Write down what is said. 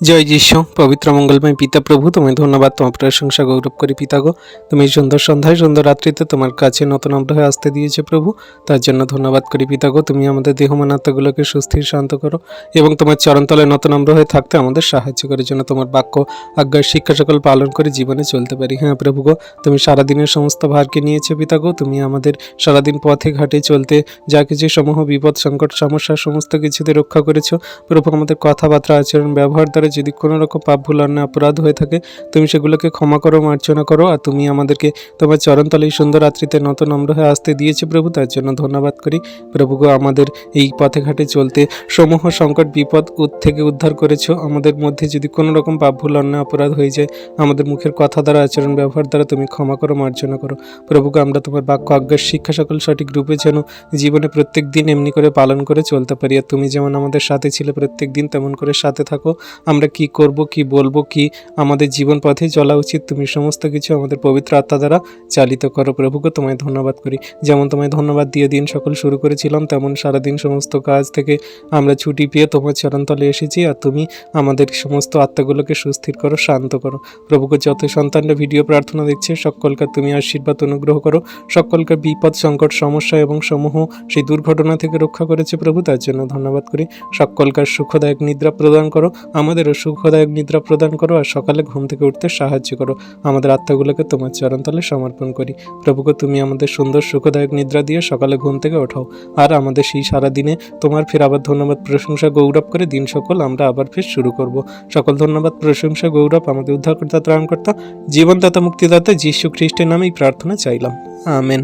জয় যিশু। পবিত্র মঙ্গলময় পিতা প্রভু, তোমায় ধন্যবাদ, তোমার প্রশংসা গৌরব করি পিতা গো। তুমি সুন্দর সন্ধ্যায় সুন্দর রাত্রিতে তোমার কাছে নতুন নম্র হয়ে আসতে দিয়েছে প্রভু, তার জন্য ধন্যবাদ করি পিতা গো। তুমি আমাদের দেহমান আত্মাগুলোকে সুস্থির শান্ত করো এবং তোমার চরণতলে নতুন নম্র হয়ে থাকতে আমাদের সাহায্য করার জন্য তোমার বাক্য আজ্ঞার শিক্ষা সকল পালন করে জীবনে চলতে পারি। হ্যাঁ প্রভু গো, তুমি সারাদিনের সমস্ত ভারকে নিয়েছো পিতা গো। তুমি আমাদের সারাদিন পথে ঘাটে চলতে যা কিছু সমূহ বিপদ সংকট সমস্যা সমস্ত কিছুতে রক্ষা করেছো প্রভু। আমাদের কথাবার্তা আচরণ ব্যবহার দ্বারা যদি কোনো রকম পাপ ভুল অন্যায় অপরাধ হয়ে থাকে, তুমি সেগুলোকে ক্ষমা করো, মার্জনা করো। আর তুমি আমাদেরকে তোমার চরণতলে এই সুন্দর রাত্রিতে নতুন নম্র হয়ে আসতে দিয়েছে প্রভু, তার জন্য ধন্যবাদ করি প্রভু গো। আমাদের এই পথে ঘাটে চলতে সমূহ সংকট বিপদ থেকে উদ্ধার করেছো। আমাদের মধ্যে যদি কোনো রকম পাপ ভুল অন্যায় অপরাধ হয়ে যায়, আমাদের মুখের কথা দ্বারা আচরণ ব্যবহার দ্বারা তুমি ক্ষমা করো, মার্জনা করো প্রভু গো। আমরা তোমার বাক্য আজ্ঞার শিক্ষা সকল সঠিক রূপে যেন জীবনে প্রত্যেক দিন এমনি করে পালন করে চলতে পারি। আর তুমি যেমন আমাদের সাথে ছিলে প্রত্যেক দিন, তেমন করে সাথে থাকো। আমরা কি করব, কি বলবো, কি আমাদের জীবন পথে চলা উচিত, তুমি সমস্ত কিছু আমাদের পবিত্র আত্মা দ্বারা চালিত করো প্রভুকে। তোমায় ধন্যবাদ করি। যেমন তোমায় ধন্যবাদ দিয়ে দিন সকল শুরু করেছিলাম, তেমন সারাদিন সমস্ত কাজ থেকে আমরা ছুটি পেয়ে তোমার চরণতলে এসেছি। আর তুমি আমাদের সমস্ত আত্মাগুলোকে সুস্থির করো, শান্ত করো প্রভুকে। যত সন্তানরা ভিডিও প্রার্থনা দেখছে সকলকে তুমি আশীর্বাদ অনুগ্রহ করো, সকলকে বিপদ সংকট সমস্যা এবং সমূহ সেই দুর্ঘটনা থেকে রক্ষা করেছে প্রভু, তার জন্য ধন্যবাদ করি। সকলকার সুখদায়ক নিদ্রা প্রদান করো, আমাদেরও সুখদায়ক নিদ্রা প্রদান করো। আর সকালে ঘুম থেকে উঠতে সাহায্য করো। আমাদের আত্মাগুলোকে তোমার চরণতলে সমর্পণ করি প্রভুকে। তুমি আমাদের সুন্দর সুখদায়ক নিদ্রা দিয়ে সকালে ঘুম থেকে ওঠাও। আর আমাদের সেই সারাদিনে তোমার ফের আবার ধন্যবাদ প্রশংসা গৌরব করে দিন সকল আমরা আবার ফের শুরু করব। সকল ধন্যবাদ প্রশংসা গৌরব আমাদের উদ্ধারকর্তা ত্রাণকর্তা জীবনদাতা মুক্তিদাতা যীশু খ্রিস্টের নামেই প্রার্থনা চাইলাম, আমেন।